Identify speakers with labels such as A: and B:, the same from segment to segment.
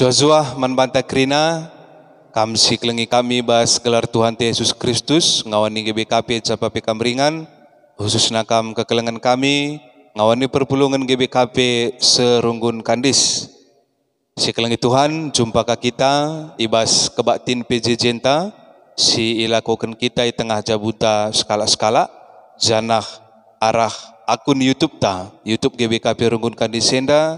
A: Joshua manbanta krina kam siklengi kami bahas gelar Tuhan Yesus Kristus ngawani GBKP capapi kamringan khususnya kam kekelengan kami ngawani perpulungan GBKP serunggun kandis. Siklengi Tuhan jumpa kita ibas kebaktin PJ Jenta si ilakukan kita di tengah jabuta skala-skala janah arah akun YouTube GBKP runggun kandis senda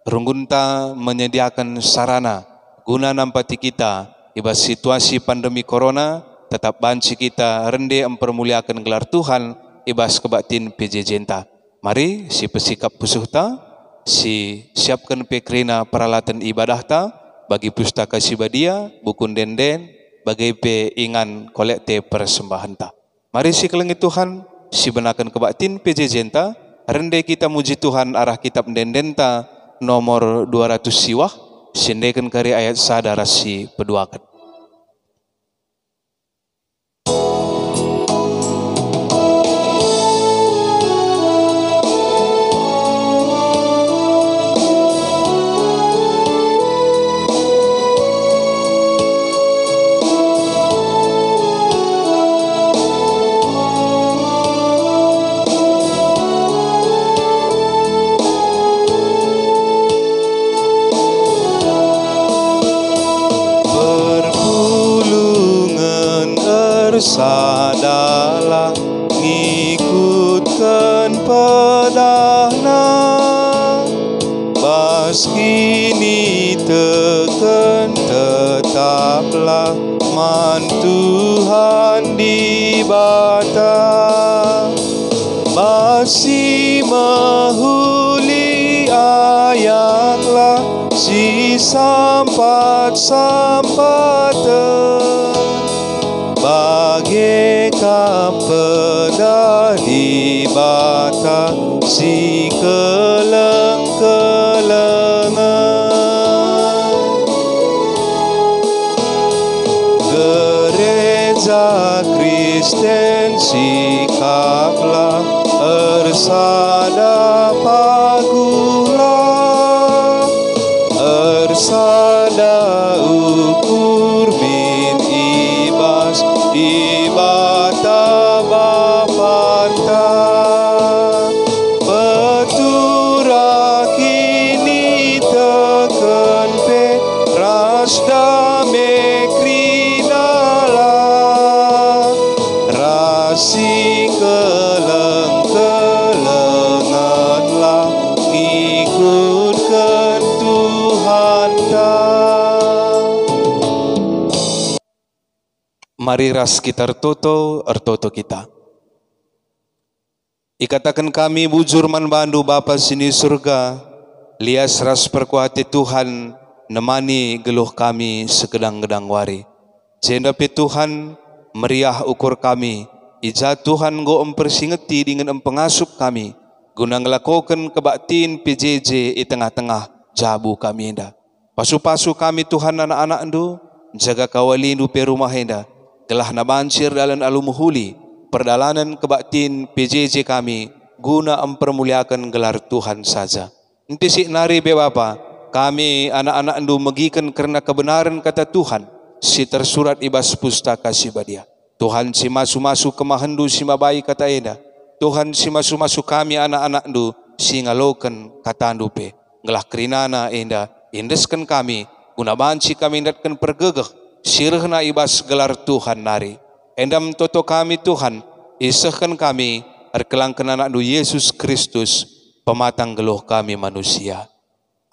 A: Runggunta menyediakan sarana guna nampati kita ibas situasi pandemi corona tetap banci kita rende mempermuliakan gelar Tuhan ibas kebaktin PJ Jenta. Mari si pesikap pusuhta si siapkan pekrina peralatan ibadah ta bagi pustaka sibadia bukun denden bagi pe ingan kolekte persembahan ta. Mari si kelengi Tuhan si benakan kebaktin PJ Jenta rende kita muji Tuhan arah kitab denden ta nomor 200 siwah sendekan kari ayat sadar si peduakan.
B: Sadalah ngikutkan pedahna bas kini teken tetaplah man Tuhan di bata basi mahuli ayatlah si sampat-sampatan bagai kapeda di bata si keleng-kelengan gereja Kristen sikaplah ersada pagulah ersada ukur bin ibas di bata bapanta petura kini teken pe rasda mekrinala rasi keleng-kelenganlah ngikutkan Tuhan ta.
A: Mari ras kita ertoto kita. Ikatakan kami bujur manbandu Bapa sini surga, lias ras perkuati Tuhan, nemani geluh kami segedang-gedang wari. Jendapi Tuhan, meriah ukur kami, ija Tuhan go empersingeti dengan empengasup kami, guna ngelakukan kebaktiin PJJ di tengah-tengah jabu kami enda. Pasu-pasu kami Tuhan anak-anak endu, jaga kawalindu pe rumah enda, telah nabancir dalam alumuhuli perdalanan kebaktin PJJ kami guna mempermuliakan gelar Tuhan saja. Nanti si nari be Bapa, kami anak-anak endu megikan karena kebenaran kata Tuhan si tersurat ibas pustaka si badia. Tuhan si masu-masu kemahendu si mabai kata eda. Tuhan si masu-masu kami anak-anak endu si ngalokan kata endu pe. Ngelah kerinana enda indeskan kami guna banci kami indatkan pergegeh sirhna ibas gelar Tuhan nari. Endam toto kami Tuhan, isahkan kami, erkelangkan anak du Yesus Kristus, pematang geluh kami manusia.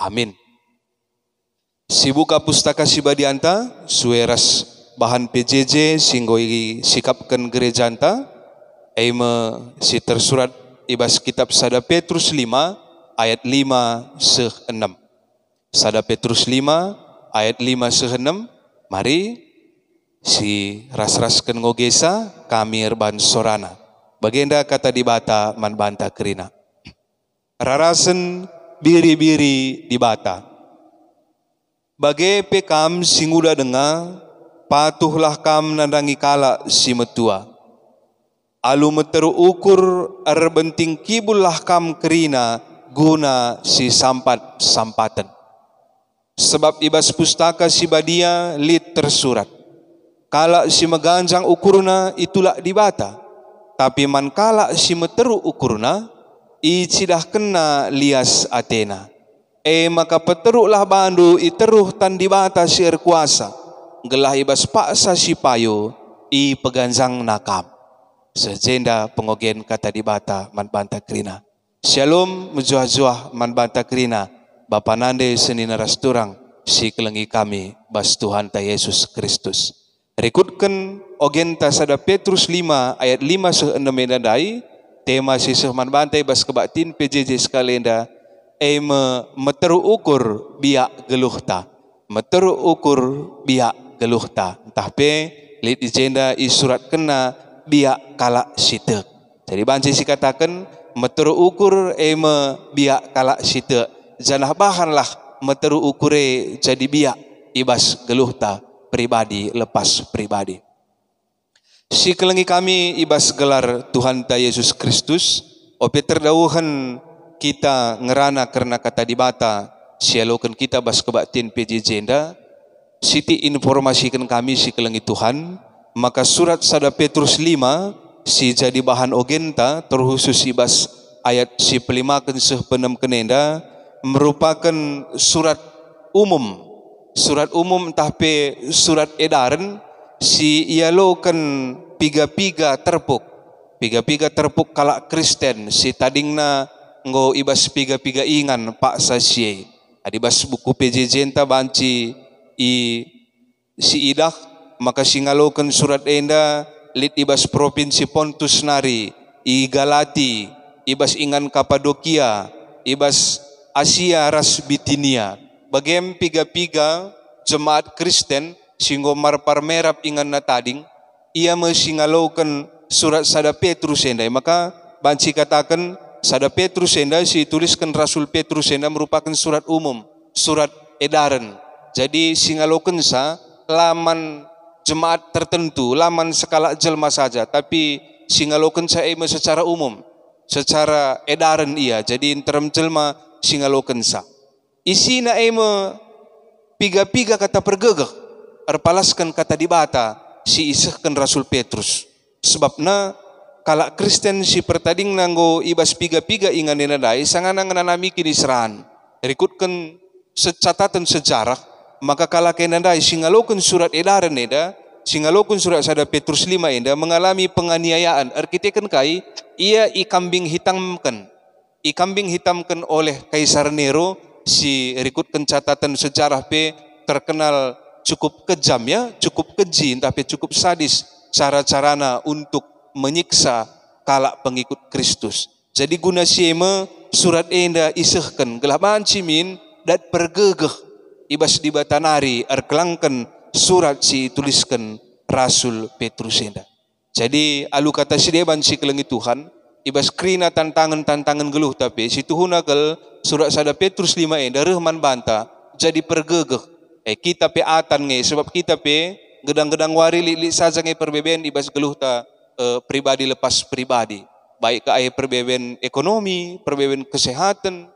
A: Amin. Sibuka pustaka sibadianta, sueras bahan PJJ singgoi sikapkan gereja anta, eime si tersurat ibas kitab Sada Petrus 5 ayat 5-6. Sada Petrus 5 ayat 5-6. Mari si ras-raskan ngogesa kami erban sorana. Bagenda kata di bata man banta kerina. Rarasen biri-biri di bata. Bagai pekam singuda denga patuhlah kam nandangi kala si metua. Alu meteru ukur erbenting kibullah kam kerina guna si sampat sampatan. Sebab ibas pustaka si badia lit tersurat. Kala si meganjang ukurna itulah dibata. Tapi man kala si meteru ukurna, icidah kena lias Athena. Maka peteruklah bandu iteruh tan dibata si erkuasa. Gelah ibas paksa si payo, i peganjang nakam. Sejenda pengogen kata dibata man banta krina. Shalom mujuah-juah man banta krina. Bapa nande senina rasturang, si kelengi kami bas Tuhan ta Yesus Kristus. Rekutkan ogen ta sada Petrus 5 ayat 5 se 6 dai. Tema si man bantai bas kebatin PJJ sekalenda. Meteru ukur biak geluhta. Meteru ukur biak geluhta. Entah pe lit ijenda i surat kena biak kalak sitek. Jadi banci si katakan meteru ukur biak kalak sitek. Janah bahanlah meteru ukure jadi biak ibas geluhta pribadi lepas pribadi. Si kelengi kami ibas gelar Tuhan ta Yesus Kristus. Ope terdauhan kita ngerana karena kata dibata. Sialokan kita bas kebatin PJJ enda. Siti informasikan kami si kelengi Tuhan. Maka surat sada Petrus 5 si jadi bahan ogenta terkhusus ibas ayat si pelimakan seh penem kenenda merupakan surat umum. Surat umum entah pe surat edaran si ialokan piga-piga terpuk. Piga-piga terpuk kalak Kristen si tadingna ngo ibas piga-piga ingan pak sasye. Adibas buku PJJ enta banci si idah maka singalokan surat enda lit ibas provinsi Pontus nari, i Galati, ibas ingan Kapadokia, ibas Asia ras Bitinia. Bagem piga-piga jemaat Kristen singgo marpar merap ingan natading, ia mesingalokan surat sada Petrus enda. Maka banci katakan sada Petrus enda si tuliskan Rasul Petrus enda merupakan surat umum, surat edaran. Jadi singalokan sa laman jemaat tertentu, laman skala jelma saja, tapi singalokan sa secara umum, secara edaran ia. Jadi interim jelma singalokan sa. Isina piga-piga kata pergegah, erpalaskan kata dibata si isahkan Rasul Petrus. Sebabna kalak Kristen si pertading nanggo ibas piga-piga ingan dinadai sangana nganami kini serahan. Rikutkan catatan sejarah, maka kalak dinadai singalokan surat edaran eda, singalokan surat sada Petrus 5 eda mengalami penganiayaan. Arkitekan kai ia ikambing hitamkan. Ikambing hitamkan oleh Kaisar Nero. Si rikutkan catatan sejarah pe terkenal cukup kejam ya, cukup keji, tapi cukup sadis cara-carana untuk menyiksa kalak pengikut Kristus. Jadi guna siema surat enda isehkan gelaban cimin dat pergegeh ibas di batanari erkelangkan surat si tuliskan Rasul Petrus enda. Jadi alu kata si deban si kelengi Tuhan ibas krina tantangan geluh tapi si Tuhuna kel surat sada Petrus 5 enda rehman banta jadi pergegeh. Kita pe atan nge sebab kita pe gedang-gedang wari li saja nge perbeben ibas geluh ta pribadi lepas pribadi. Baik ke ayah perbeben ekonomi, perbeben kesehatan,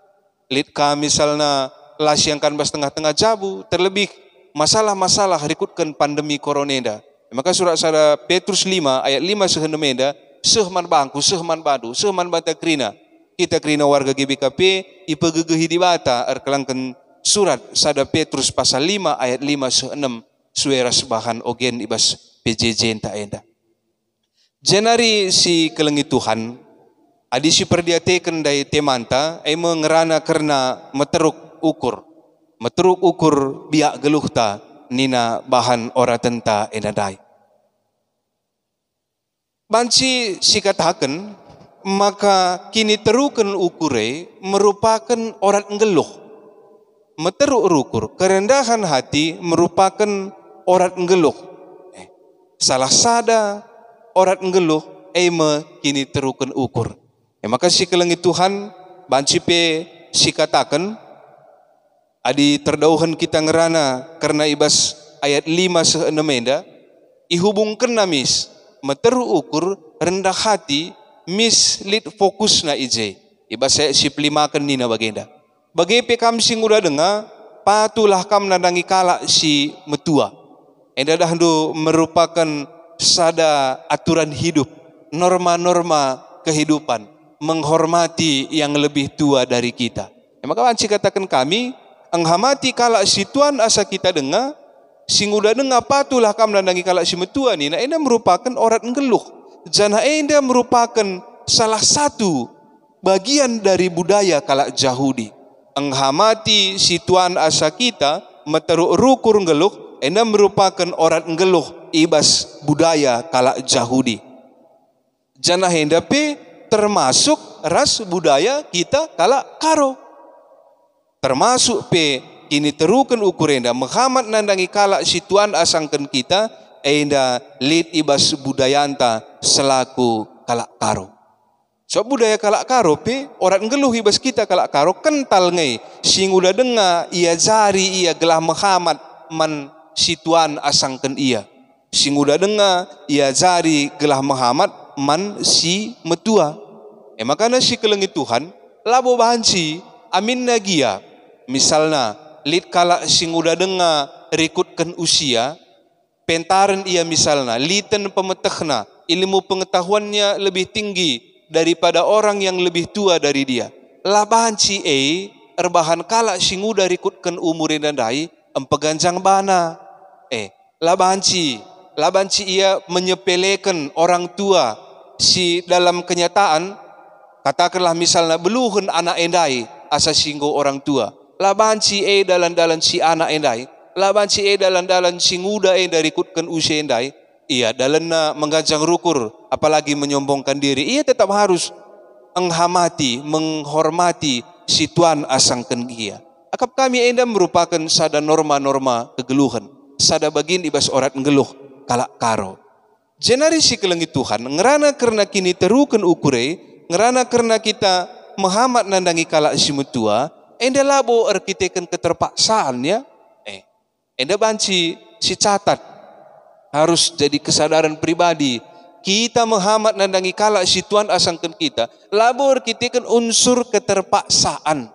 A: lit ka misalnya lasiangkan bas tengah-tengah jabu, terlebih masalah-masalah rikutkan pandemi corona enda. Maka surat sada Petrus 5 ayat 5 sehendem enda sehman bangku, sehman badu, sehman banta krina. Kita krina warga GBKP ipegegehi di bata erkelangkan surat sada Petrus pasal 5 ayat 5 se 6 sueras bahan ogen ibas PJJ enta enda. Jenari si kelengi Tuhan adi si perdiateken dari temanta mengerana karena meteruk ukur biak geluhta nina bahan ora tenta enadai. Banci si katakan maka kini terukan ukure merupakan orang ngeluh. Meteruk ukur kerendahan hati merupakan orang ngeluh. Salah sada orang ngeluh kini terukan ukur. Maka si kelengi Tuhan banci pe si katakan adi terdauhan kita ngerana karena ibas ayat 5 se 6 enda ihubungkan namis meteru ukur rendah hati mis lit fokus na ije ibas saya si pelimakan nina bagenda bagi pe kamsing udah dengar patulah kam nandangi kala si metua. Enda dahdu merupakan sada aturan hidup, norma-norma kehidupan, menghormati yang lebih tua dari kita. Maka wanci katakan kami, anghamati kala si tuan asa kita dengar, singuda dengar patulah kam nandangi kala si metua ni. Nah, enda merupakan orat ngeluh. Jana enda merupakan salah satu bagian dari budaya kala Yahudi. Anghamati si tuan asa kita, meteruk rukur ngeluh, enda merupakan orat ngeluh ibas budaya kala Yahudi. Jana henda pe termasuk ras budaya kita kala karo. Termasuk pe kini terukan ukur enda Muhammad nandangi kala si tuan asangkan kita enda lid ibas budayanta selaku kala karo. So budaya kala karo pe orat ngeluh ibas kita kala karo kental ngai singuda denga ia jari ia gelah Muhammad man si tuan asangkan ia. Singuda denga ia jari gelah Muhammad man si metua. Makanya si kelengi Tuhan labo bahanci amin nagia. Misalnya lid kala singuda denga rekutkan usia pentaren ia misalnya liten pemetehna ilmu pengetahuannya lebih tinggi daripada orang yang lebih tua dari dia. Labahanci erbahan kala singuda rekutkan umurin dandai empeganjang bana. Labanci ia menyepelekan orang tua si dalam kenyataan, katakanlah misalnya beluhun anak endai asa singgo orang tua. Labanci dalan-dalan si anak endai, labanci dalan-dalan si nguda dari kutkan usia endai, ia dalanna menggajang rukur, apalagi menyombongkan diri, ia tetap harus menghormati si tuan asangkan dia. Akap kami enda merupakan sada norma-norma kegeluhan. Sada bagin ibas orat ngeluh kala karo. Jenari si kelengi Tuhan ngerana karena kini terukan ukure, ngerana karena kita Muhammad nandangi kala si metua, enda labo arkiteken keterpaksaannya, enda banci si catat harus jadi kesadaran pribadi. Kita Muhammad nandangi kala si Tuhan asangkan kita, labo arkiteken unsur keterpaksaan.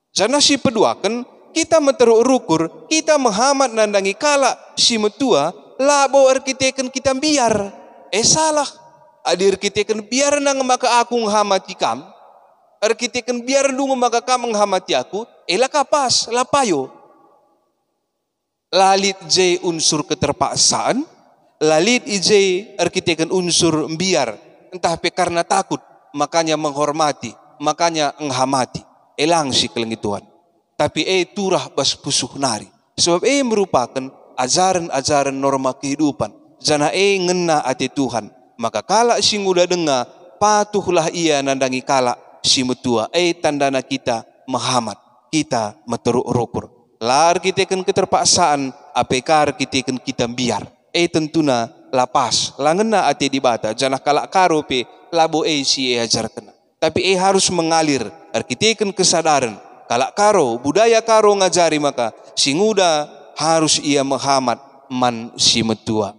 A: Jana si peduakan kita meteruk rukur, kita Muhammad nandangi kala si metua, labo arkiteken kita biar. Salah. Adir arkiteken biar nang maka aku menghamati kam. Arkiteken biar dulu maka kamu menghamati aku. Lah kapas, lapayo. Lalit j unsur keterpaksaan, lalit j arkiteken unsur biar. Entah pe karena takut, makanya menghormati, makanya menghamati. Elang si kelengi Tuhan. Tapi turah bas pusuh nari. Sebab merupakan ajaran-ajaran norma kehidupan. Jana ngena ati Tuhan. Maka kala singuda denga, patuhlah ia nandangi kala si metua. Tandana kita Muhammad. Kita meteruk rukur. Lar kita kan keterpaksaan, apekar kita kan kita biar. Tentuna lapas. Langena ati dibata. Jana kala karope, labo si ajar kena. Tapi harus mengalir. Kita kan kesadaran. Kala karo, budaya karo ngajari maka singuda harus ia Muhammad man si metua.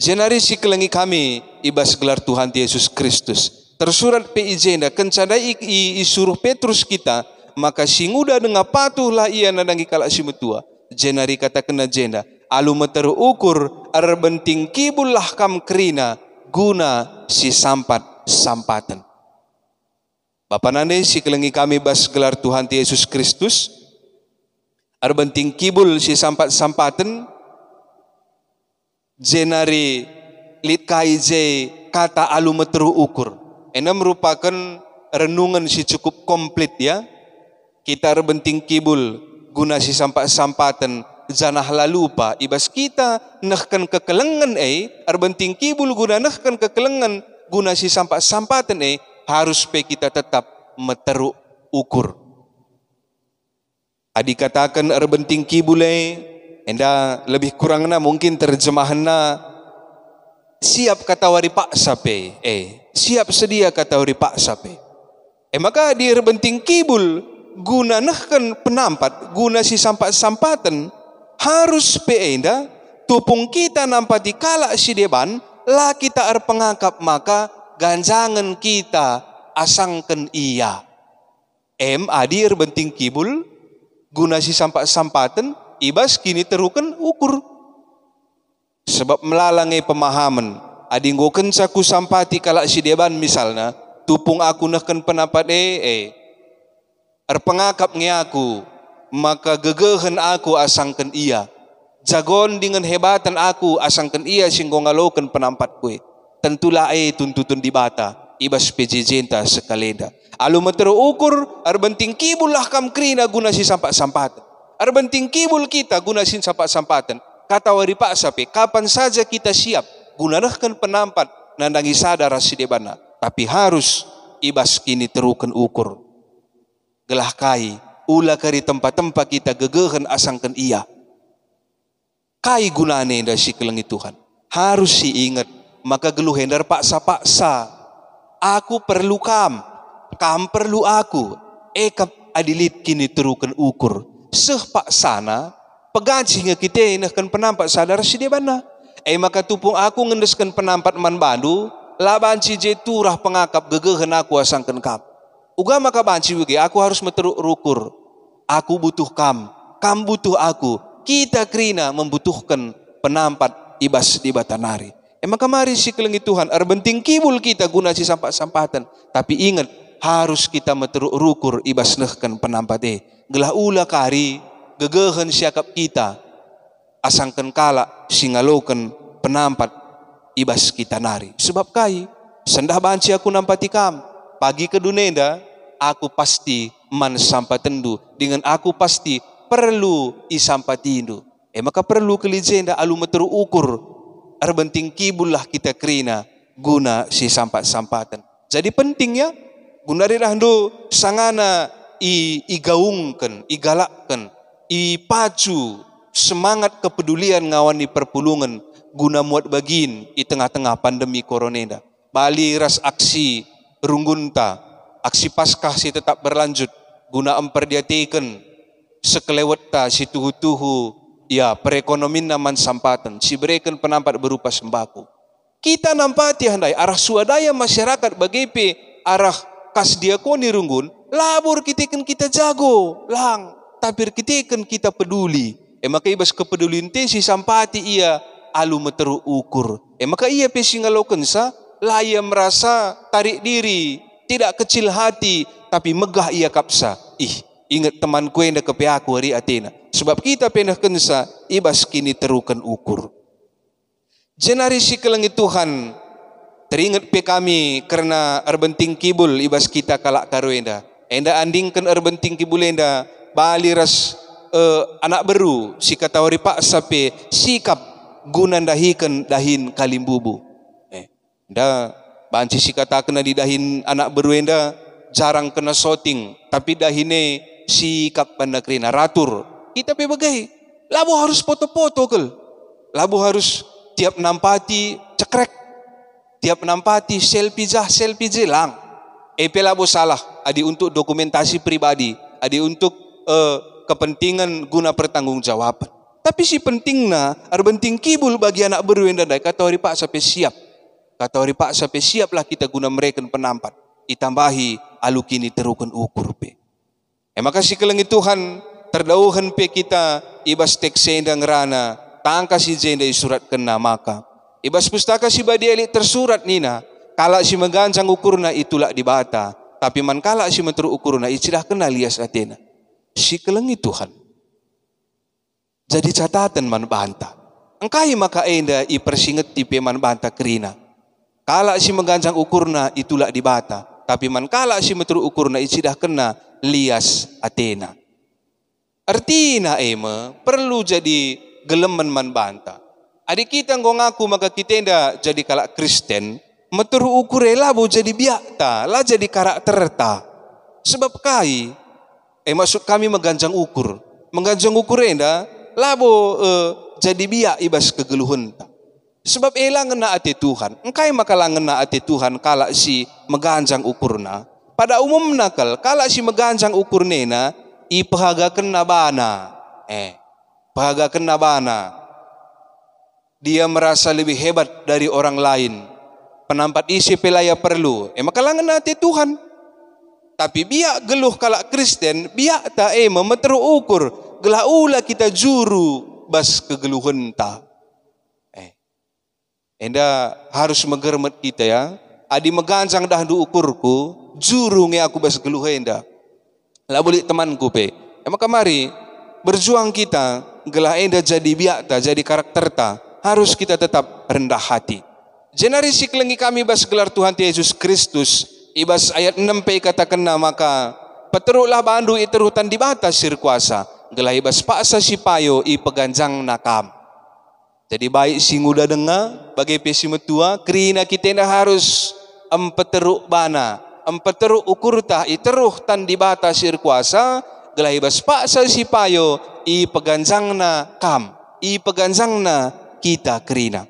A: Jenari si kelengi kami ibas gelar Tuhan Yesus Kristus. Tersurat PIJ kencadai isuruh Petrus kita, maka singuda dengan patuhlah ia nadangi kala si metua. Jenari kata kena jenda, alu meteru ukur arbenting kibullah kam kerina guna si sampatan. Bapak nande si kelengi kami bas gelar Tuhan Yesus Kristus arbenting kibul si sampaten jenari litkai je kata alu meteru ukur. Ini merupakan renungan si cukup komplit ya. Kita arbenting kibul guna si sampaten janah lalupa ibas kita nahkan kekelengan arbenting kibul guna nahkan kekelengan guna si sampaten harus pe kita tetap meteruk ukur. Adi katakan arbenting kibule, enda lebih kurangna mungkin terjemahanna siap kata wari paksa pe, siap sedia kata wari paksa pe. Maka di arbenting kibul guna nahkan penampat, guna si sampaten harus pe enda tupung kita nampati kala si deban lah kita pengangkap maka ganjangan kita asangkan iya. Adir benting kibul guna si sampak-sampatan, ibas kini terukan ukur. Sebab melalangi pemahaman, adinggoken saku sampati kalak si deban misalnya, tupung aku nahkan pendapat pengakap ngi aku, maka gegehen aku asangkan ia. Jagon dengan hebatan aku asangkan ia singgo ngaloken penampat kue. Tentulah tuntutun di bata, ibas pejejenta sekalenda. Alu metero ukur, arbenting kibul lah kam krina guna si sampak-sampatan. Arbenting kibul kita guna si sampak-sampatan. Kata wari pak sape, kapan saja kita siap gunarahkan penampat nandangi sadar si debana. Tapi harus ibas kini terukan ukur. Gelah kai, ula kari tempat-tempat kita gegehen asangkan ia. Kai gunane dah si kelengi Tuhan. Harus si ingat, maka geluh hendar paksa-paksa. Aku perlu kam perlu aku. Kap adilit kini terukan ukur. Seh paksana, pegaji nga kita inahkan penampat sadar si debana. Maka tupung aku ngendeskan penampat man bandu, laban si turah pengakap gegehen aku asangkan kam. Uga maka banci wege, aku harus meteruk rukur. Aku butuh kam butuh aku. Kita krina membutuhkan penampat ibas di batanari. Maka mari si kelengi Tuhan, arbenting kibul kita guna si sampak-sampatan. Tapi ingat, harus kita meteruk rukur ibas nehkan penampat Gelah ula kari, gegehen siakap kita. Asangkan kala singaloken penampat ibas kita nari. Sebab kai, sendah banci aku nampati kam. Pagi ke dunenda, aku pasti man sampatendu. Dengan aku pasti perlu isampatindu. Maka perlu kelijenda alu meteru ukur. Arbenting kibullah kita krina guna si sampak-sampatan. Jadi pentingnya gunari rahndo sangana igaungkan, igalakkan, ipacu semangat kepedulian ngawani perpulungan guna muat bagin di tengah-tengah pandemi coronenda. Bali ras aksi runggunta, aksi paskah si tetap berlanjut guna emperdiatikan sekelewat ta si tuhu-tuhu ya perekonomian naman sampatan si berikan penampat berupa sembako. Kita nampati handai arah swadaya masyarakat bagipe arah kas diakoni runggun labur kitikan kita jago lang tapi kitikan kita peduli. Maka ibas kepedulian te si sampati ia alu meteru ukur. Maka ia pesingaloken sa laya merasa tarik diri, tidak kecil hati, tapi megah ia kapsa. Ingat temanku yang kepe aku hari Athena. Sebab kita penah kensa, ibas kini terukan ukur. Jenari si kelengi Tuhan, teringat pe kami karena arbenting kibul ibas kita kalak karuenda. Enda andingkan arbenting kibul enda, bali ras anak beru, si katawari pak sape, sikap gunan dahin kalimbubu. Enda banci si kata kena didahin anak beru enda, jarang kena shooting, tapi dahine sikap pandakrina ratur. Kita pe bagai, labu harus foto-foto kel, labu harus tiap nampati cekrek, tiap nampati selfie jelang. Pe labu salah, adi untuk dokumentasi pribadi, adi untuk kepentingan guna pertanggungjawaban. Tapi si pentingna, arbenting kibul bagi anak beru yang dadai, kata ori pak sampai siap. Kata ori pak sampai siaplah kita guna mereka penampat. Itambahi alu kini terukan ukur pe. Maka si kelengi Tuhan terdauhan pe kita ibas teksenda ngerana tangka si jenda surat kena maka ibas pustaka si badieli tersurat nina kala si menggancang ukurna itulah dibata tapi man kala si menteru ukurna icidah kena lias Athena. Si kelengi Tuhan jadi catatan man banta engkai maka enda i persinget tipe man banta kerina kala si menggancang ukurna itulah dibata tapi man kala si menteru ukurna icidah kena lias Athena. Artinya perlu jadi geleman man banta. Adik kita ngaku maka kita enda jadi kalak Kristen, meturu ukure labu jadi biakta, lah jadi karakter ta. Sebab kai, maksud kami mengganjang ukur enda, labu jadi biak ibas kegeluhun ta. Sebab elang ngena ati Tuhan, engkai maka lang ngena ati Tuhan kalak si mengganjang ukurna. Pada umumna kalak si mengganjang ukur nena, ipahagakan nabana. Pahagakan nabana. Dia merasa lebih hebat dari orang lain. Penampat isi pelaya perlu. Maka langan hati Tuhan. Tapi biak geluh kalak Kristen, biak ta meteru ukur, gelah ula kita juru bas kegeluhan ta. Enda harus mengermet kita ya. Adi megancang dah du ukurku, juru nge aku bas geluh enda. Lah boleh temanku pe. Maka mari berjuang kita, gelah enda jadi biak ta, jadi karakter ta. Harus kita tetap rendah hati. Generasi kelengi kami bas gelar Tuhan Yesus Kristus. Ibas ayat 6 pe katakan maka peteruklah bandu iterutan di batas sir kuasa. Gelah ibas paksa si payo i peganjang nakam. Jadi baik si muda dengar bagi pesi metua kerina kita dah harus empeteruk bana, empeteruk ukurtah iteruh tan di batas sir kuasa. Gelah ibas paksa si payo i peganjangna kam, i peganjangna kita kerina.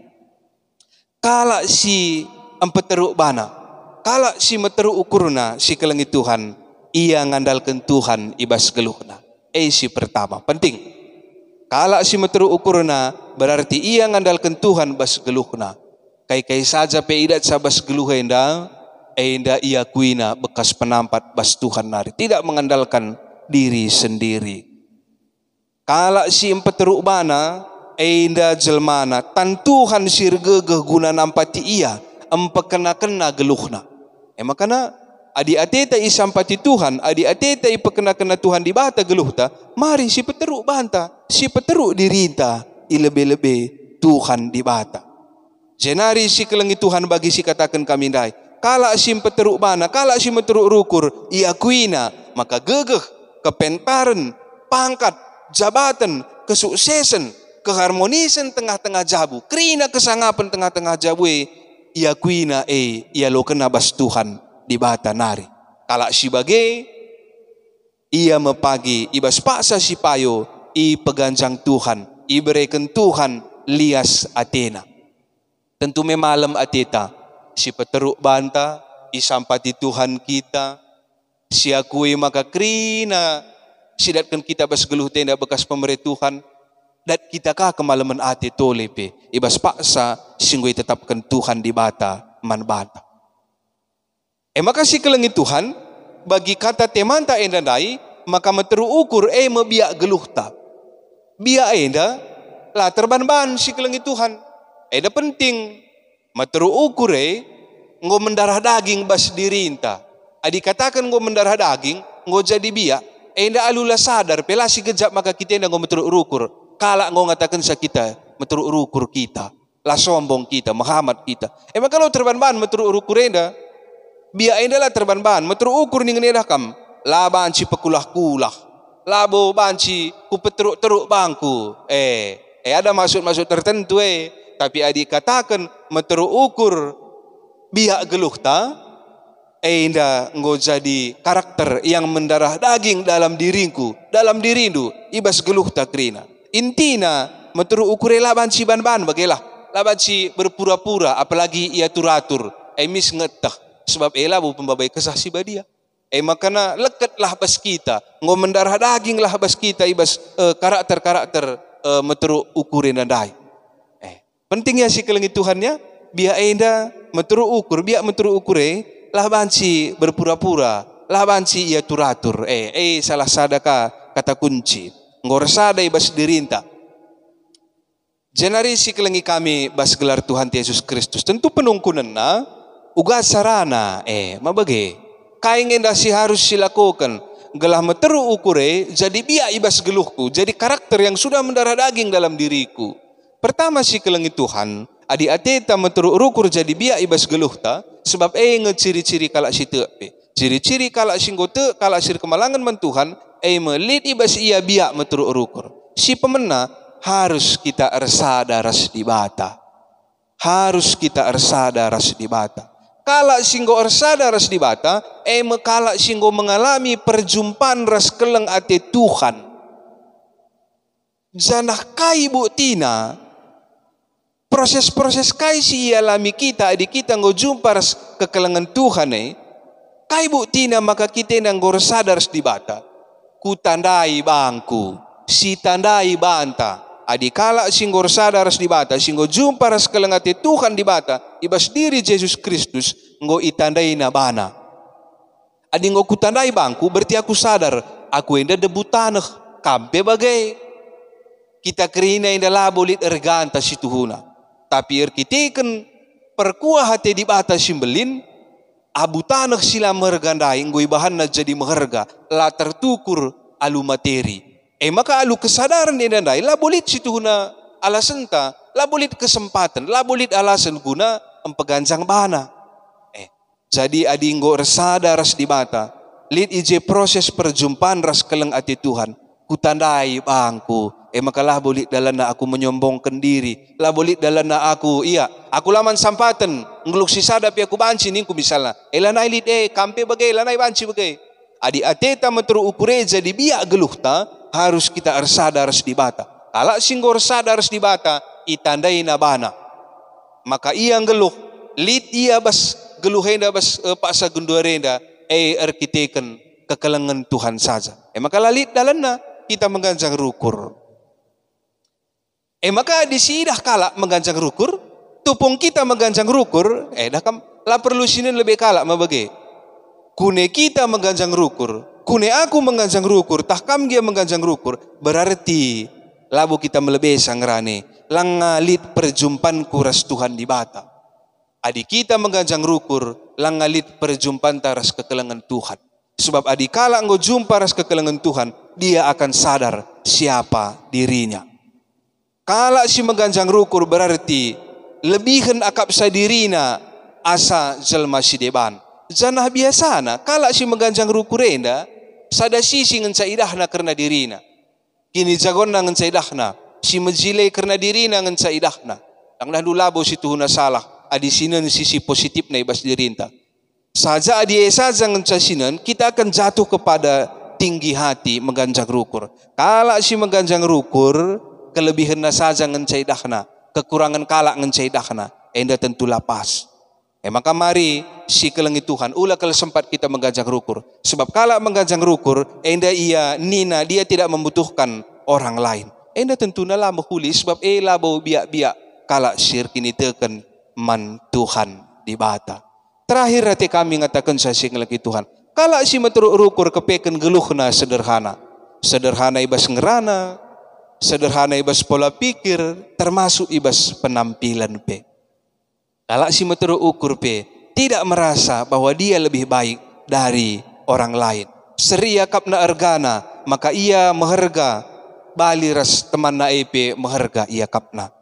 A: Kala si empeteruk bana, kala si meteruk ukurna si kelengi Tuhan, ia ngandalkan Tuhan ibas geluhna. Si pertama penting. Kala si meteruk ukurna berarti ia ngandalkan Tuhan bas geluhna. Kai saja pe idat sabas geluh enda ia kuina bekas penampat bas Tuhan nari. Tidak mengandalkan diri sendiri. Kala si empeteruk bana enda jelmana tan Tuhan sir gegeh guna nampati ia empekena-kena geluhna. Makana adi ateta isampati Tuhan, adi ateta ipekena-kena Tuhan di bata geluh ta, mari si peteruk banta, si peteruk dirinta, ilebe-lebe Tuhan di bata. Jenari si kelengi Tuhan bagi si katakan kami dai, kala si peteruk bana, kala si meteruk rukur, iakuina, maka gegeh, kepentaran, pangkat, jabatan, kesuksesan, keharmonisan tengah-tengah jabu, kerina kesangapan tengah-tengah jabu, iakuina ia lo kena bas Tuhan di bata nari. Kala si bage ia mepagi ibas paksa si payo i peganjang Tuhan, i berikan Tuhan lias Athena. Tentu memalam ateta si peteruk banta i sampati Tuhan kita, si akui maka krina sidatkan kita bas geluh tenda bekas pemberi Tuhan dat kita kah kemalaman ate tolepe ibas paksa singgui tetapkan Tuhan di bata man bata. Maka si kelengi Tuhan bagi kata temanta enda dai maka meteru ukur mebiak geluh ta. Biak enda lah terban-ban si kelengi Tuhan. Eda penting meteru ukur ngo mendarah daging bas dirinta. Adi katakan ngo mendarah daging ngo jadi biak. Enda alula sadar pela si gejap maka kita enda ngo meteru ukur. Kala ngo ngatakan sa kita meteru ukur kita. Lah sombong kita, mahamat kita. Maka kalau terban-ban meteru ukur enda biak enda lah terban-ban meteru ukur ning nedah kam la banci pekulah-kulah labo banci ku peteruk-teruk bangku ada maksud-maksud tertentu tapi adik katakan meteru ukur biak geluh ta enda ngo jadi karakter yang mendarah daging dalam diriku dalam dirindu ibas geluh ta krina intina meteru ukur la banci ban-ban bagelah la banci berpura-pura apalagi ia turatur mis ngetah sebab ela bu pembabai kesah si badia. Makana lekatlah bas kita, ngo mendarah daging lah bas kita ibas karakter-karakter meteru ukurin andai. Pentingnya si kelengi Tuhannya, biak enda meteru ukur, biak meteru ukure lah banci berpura-pura, lah banci ia turatur. Salah sadaka kata kunci. Ngor sada ibas dirinta. Jenari si kelengi kami bas gelar Tuhan Yesus Kristus. Tentu penungkunanna uga sarana mabage kain enda si harus silakukan gelah meteru ukure jadi biak ibas geluhku jadi karakter yang sudah mendarah daging dalam diriku. Pertama si kelengi Tuhan adi ateta meteru ukur jadi biak ibas geluh ta sebab ngeciri-ciri kalak si te ciri-ciri kalak singgo te kalak sir kemalangan man Tuhan melit ibas ia biak meteru ukur si pemena harus kita ersada ras di bata harus kita ersada ras di bata. Kala singgo ersada ras di bata, kala singgo mengalami perjumpaan ras keleng ate Tuhan. Janah kai bu tina, proses-proses kai si alami kita, adi kita ngo jumpa ras kekelengan Tuhan kai bu tina maka kita ngo ersada ras di bata. Ku tandai bangku, si tandai banta. Adi kala singgo sadar ras di bata, singgo jumpa ras kelengati Tuhan di bata, ibas diri Yesus Kristus ngo itandai na bana. Adi ngo kutandai bangku berarti aku sadar aku enda debu tanah kampe bagai kita kerina enda labolit erganta situhuna. Tapi erkiteken perkuah hati di batas simbelin abu tanah sila mergandai ngoi bahanna jadi meherga la tertukur alu materi. Maka alu kesadaran enda dai labolit situhuna alasenta labolit kesempatan labolit alasan guna empeganjang bana. Jadi adi nggo resada ras di bata. Lid ije proses perjumpaan ras keleng ati Tuhan. Kutandai bangku. Makalah bolit dalana aku menyombongkan diri. Lah bolit dalana aku. Iya. Aku laman sampatan. Ngeluk si sadap ya aku banci ningku misalnya. Lanai lid kampe bagai. Lanai banci bagai. Adi ateta metru ukure jadi biak geluh ta. Harus kita resada ras di bata. Kalau singgo resada ras di bata. Itandai nabana. Maka ia ngeluh. Lid ia bas. Geluhenda bas paksa gunduarenda erkiteken kekelengan Tuhan saja. Maka lalit dalanna kita mengganjang rukur. Maka disidah kala mengganjang rukur, tupung kita mengganjang rukur, dah kam la perlu sinin lebih kala mabage. Kune kita mengganjang rukur, kune aku mengganjang rukur, tah kam dia mengganjang rukur, berarti labu kita melebih sangrane, langalit perjumpaan kuras Tuhan di bata. Adik kita mengganjang rukur, langalit perjumpaan taras kekelengan Tuhan. Sebab adik kala engkau jumpa ras kekelengan Tuhan, dia akan sadar siapa dirinya. Kala si mengganjang rukur berarti lebihan akap sadirina asa jelma si deban. Janah biasana, kala si mengganjang rukur enda, sada sisi ngenca idahna karena dirina. Kini jagonna ngenca idahna, si menjilai karena dirina ngenca idahna. Ang nahdu labo si tuhuna salah. Adi sinan sisi positif na ibas dirinta. Saja adi saja ngenca sinan, kita akan jatuh kepada tinggi hati mengganjang rukur. Kala si mengganjang rukur, kelebihan na saja ngenca idahna, kekurangan kala ngenca idahna, enda tentu lapas. Maka mari si kelengi Tuhan, ulah kalau sempat kita mengganjang rukur. Sebab kala mengganjang rukur, enda ia nina, dia tidak membutuhkan orang lain. Enda tentu nala menghuli, sebab labo biak-biak kala syirkini teken man Tuhan di bata. Terakhir hati kami ngatakan sasing lagi Tuhan. Kala si meteruk rukur kepeken geluhna sederhana. Sederhana ibas ngerana, sederhana ibas pola pikir, termasuk ibas penampilan pe. Kala si meteruk ukur pe, tidak merasa bahwa dia lebih baik dari orang lain. Seria kapna ergana, maka ia meherga bali ras teman na epe meherga ia kapna.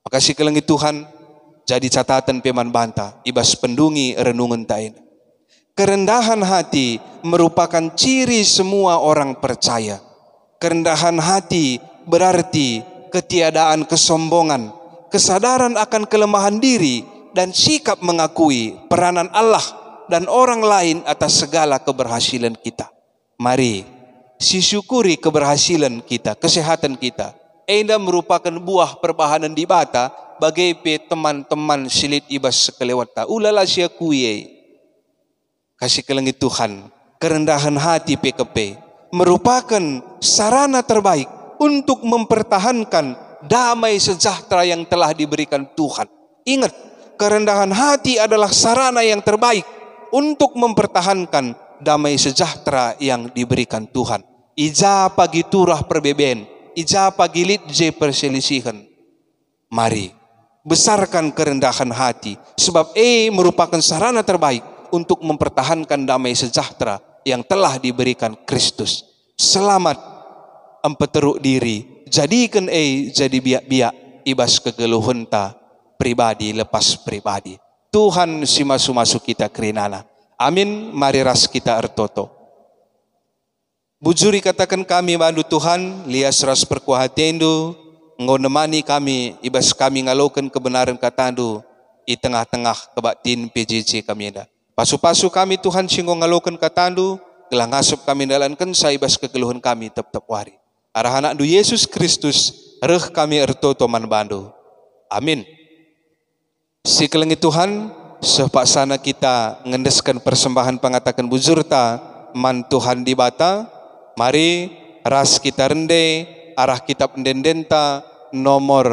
A: Maka si kelengi Tuhan, jadi catatan peman banta, ibas pendungi renungan tain. Kerendahan hati merupakan ciri semua orang percaya. Kerendahan hati berarti ketiadaan kesombongan, kesadaran akan kelemahan diri, dan sikap mengakui peranan Allah dan orang lain atas segala keberhasilan kita. Mari syukuri keberhasilan kita, kesehatan kita. Enda merupakan buah perbahanan di bata bagai pe teman-teman silit ibas sekelewat ta. Ulala sia kuye. Kasih kelengi Tuhan, kerendahan hati PKP merupakan sarana terbaik untuk mempertahankan damai sejahtera yang telah diberikan Tuhan. Ingat, kerendahan hati adalah sarana yang terbaik untuk mempertahankan damai sejahtera yang diberikan Tuhan. Ija pagi turah perbeben, ija pagi lit je perselisihan. Mari besarkan kerendahan hati, sebab merupakan sarana terbaik untuk mempertahankan damai sejahtera yang telah diberikan Kristus. Selamat empeteruk diri, jadikan jadi biak-biak ibas kegeluhan ta pribadi lepas pribadi. Tuhan si masu-masu kita kerinana. Amin. Mari ras kita ertoto. Bujuri katakan kami bandu Tuhan, lias ras perkuahatendo, ngonemani kami, ibas kami ngalokan kebenaran katandu, i tengah-tengah kebatin PJJ kami ada. Pasu-pasu kami Tuhan singgo ngalokan katandu, gelang ngasup kami dalankan sa ibas kekeluhan kami tep-tep wari. Arah anak du Yesus Kristus, reh kami ertoto man bandu. Amin. Si kelengi Tuhan, sepaksana kita ngendeskan persembahan pengatakan bujurta, man Tuhan di bata, mari ras kita rende, arah kitab Ndendenta nomor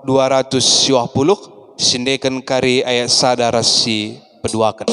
A: 220, sindekan kari ayat sadaras si peduakan.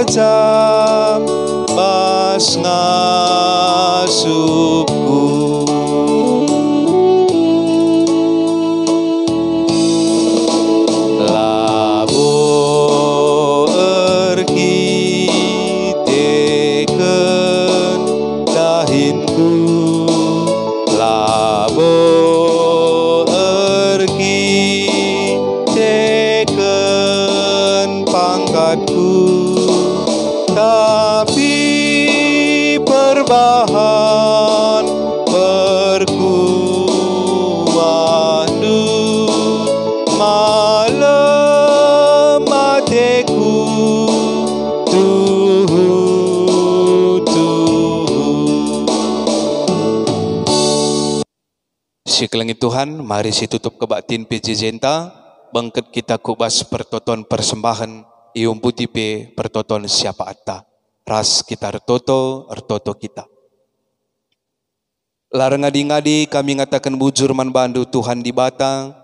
B: jam bas ngasupku. Labo ergi teken dahinku, labo ergi teken pangkatku, tapi perbahan berkumandu malam matiku
A: Si kelengi Tuhan, mari si tutup kebaktin PJ Jenta, bangket kita kubas pertoton persembahan, ium putih pe pertoton siapa atta. Ras kita ertoto kita. Larang ngadi-ngadi kami ngatakan bujur man bandu Tuhan di batang,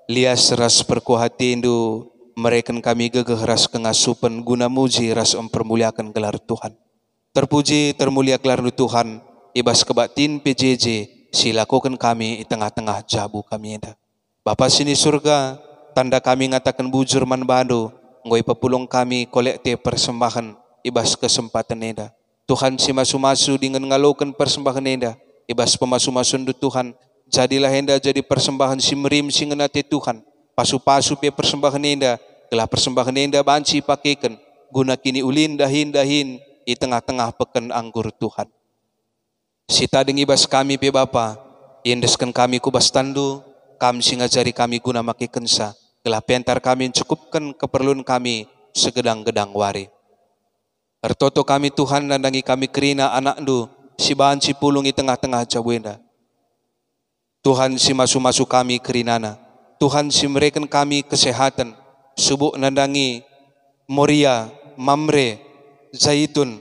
A: lias ras perkuhati indu, mereken kami gegeh ras kengasupan guna muji ras mempermuliakan gelar Tuhan. Terpuji termulia gelar Tuhan, ibas kebaktin PJJ, silakukan kami di tengah-tengah jabu kami enda. Bapa sini surga, tanda kami ngatakan bujur man bandu, ngoi pepulung kami kolektif persembahan, ibas kesempatan enda. Tuhan si masu-masu dengan ngalokan persembahan enda, ibas pemasu-masun du Tuhan, jadilah enda jadi persembahan si merim si ngenate Tuhan, pasu-pasu pe persembahan enda, gelah persembahan enda banci pakaikan, guna kini ulin dahin di tengah-tengah peken anggur Tuhan. Sita deng ibas kami pe Bapa, indeskan kami kubas tandu, kami singajari kami guna maki kensa, gelah pentar kami cukupkan keperluan kami segedang-gedang wari. Ertoto kami Tuhan nandangi kami kerina anak du, si bahan si pulung di tengah-tengah jawenda. Tuhan si masu-masu kami kerinana, Tuhan si mereken kami kesehatan, subuk nandangi Moria, Mamre, Zaitun,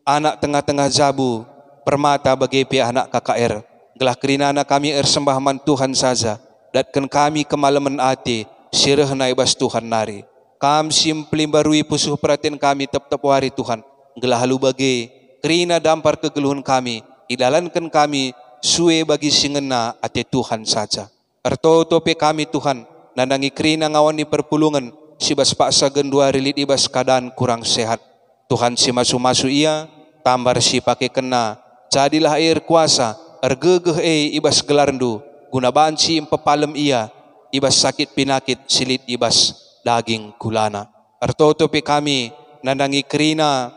A: anak tengah-tengah jabu, permata bagi pihak anak KKR, gelah kerinana kami ersembahman Tuhan saja, datkan kami kemalaman ati, sirah naibas Tuhan nari. Kami simplim barui pusuh perhatian kami tetap hari Tuhan, gelah halu bagi, kerina dampar kegeluhan kami, idalankan kami, suwe bagi singena ati Tuhan saja. Ertotope kami Tuhan, nandangi kerina ngawani perpulungan, si bas paksa gendua rilit ibas keadaan kurang sehat. Tuhan si masu-masu ia, tambar si pakai kena, jadilah air kuasa, ergegeh ibas gelarndu, guna banci impepalem ia, ibas sakit pinakit silit ibas daging kulana. Ertotope kami, nandangi kerina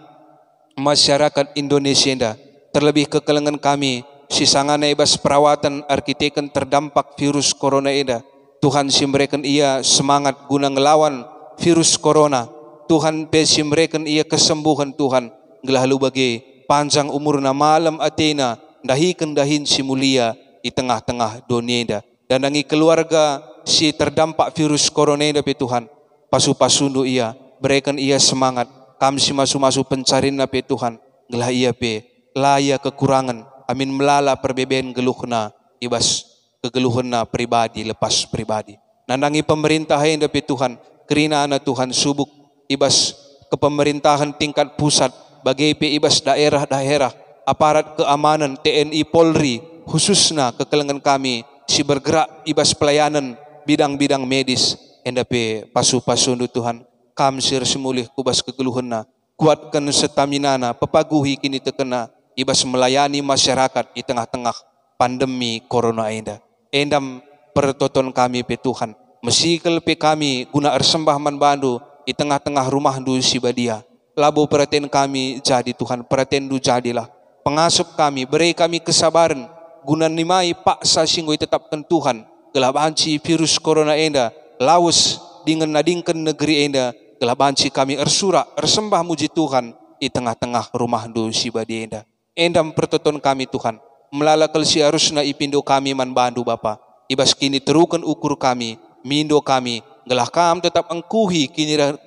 A: masyarakat Indonesia enda, terlebih kekelengan kami, sisangana ibas perawatan arkiteken terdampak virus corona enda. Tuhan si mereken ia semangat guna ngelawan virus corona. Tuhan pesi mereken ia kesembuhan Tuhan, gelah lu bagi panjang umurna malam Athena, dahikan dahin si mulia di tengah-tengah dunia dan nangi keluarga si terdampak virus corona ida pe Tuhan, pasu-pasundu ia, berikan ia semangat, kami si masu-masu pencarin pe Tuhan, gelah ia pe laya kekurangan, amin melala perbebaan geluhna, ibas kegeluhna pribadi lepas pribadi. Nandangi pemerintah ida pe Tuhan, kerina anak Tuhan subuk, ibas kepemerintahan tingkat pusat, bagi ibas daerah-daerah, aparat keamanan TNI Polri, khususnya kekelengan kami, si bergerak ibas pelayanan bidang-bidang medis, endape pasu-pasundu Tuhan, kami sir semulih kubas kegeluhana, kuatkan stamina, pepaguhi kini tekena, ibas melayani masyarakat di tengah-tengah pandemi corona enda. Endam pertoton kami pe Tuhan, mesikal pe kami guna ersembah man bandu di tengah-tengah rumah du si badia. Labu perhatian kami jadi Tuhan, perhatian du jadilah. Pengasup kami, beri kami kesabaran, guna nimai paksa singgoi tetapkan Tuhan, gelah banci virus corona enda, laus dengan nadingkan negeri enda, gelah banci kami ersura, ersembah muji Tuhan, di tengah-tengah rumah du si badi enda. Endam pertoton kami Tuhan, melalakal si harusna ipindo kami man bandu Bapa, ibas kini terukan ukur kami, mindo kami, gelah kam tetap engkuhi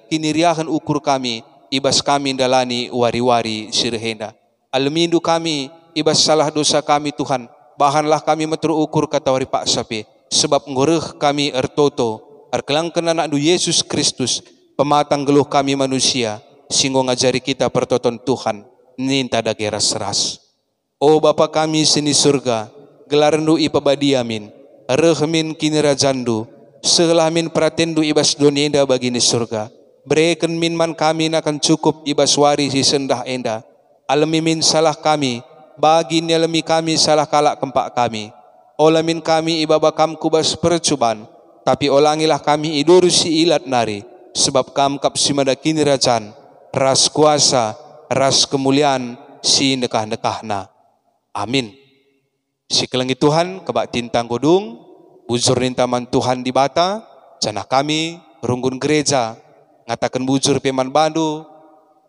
A: kiniriahan ukur kami, ibas kami dalani wari-wari sirhenda. Almindu kami, ibas salah dosa kami Tuhan, bahanlah kami meterukur kata wari Pak Sapi, sebab ngoreh kami ertoto, erkelangkan anak du Yesus Kristus, pematang geluh kami manusia, singgo ngajari kita pertoton Tuhan, ninta dagera seras. O Bapa kami sini surga, gelarandu ipabadiamin, rehmin kini rajandu, selamin pratendu ibas dunia enda bagini surga. Bereken min man kami akan cukup ibas wari si sendah enda. Alami min salah kami, bagi alami kami salah kalak kempak kami. Olamin kami ibabakam kubas percubaan, tapi olangilah kami idur si ilat nari, sebab kam kap si madakini rajan, ras kuasa, ras kemuliaan, si nekah-nekahna. Amin. Si kelengi Tuhan kebak tintang godung, bujur nintaman Tuhan di bata, janah kami runggun gereja, ngatakan bujur peman bandu,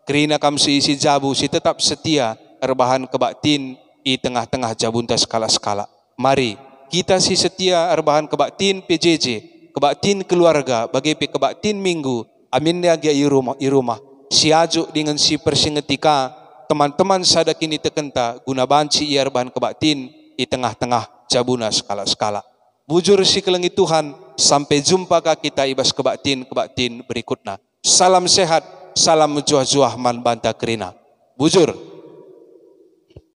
A: kerina kam seisi jabu si tetap setia, erbahan kebaktin i tengah-tengah jabunta skala-skala. Mari kita si setia erbahan kebaktin PJJ, kebaktin keluarga, bagi kebaktin minggu, amin ya i rumah, si ajuk dengan si persingetika, teman-teman sadakini tekenta, guna banci i erbahan kebaktin i tengah-tengah jabuna skala-skala. Bujur si kelengi Tuhan, sampai jumpa ka kita ibas kebaktin berikutnya. Salam sehat, salam juah-juah man banta kerina. Bujur.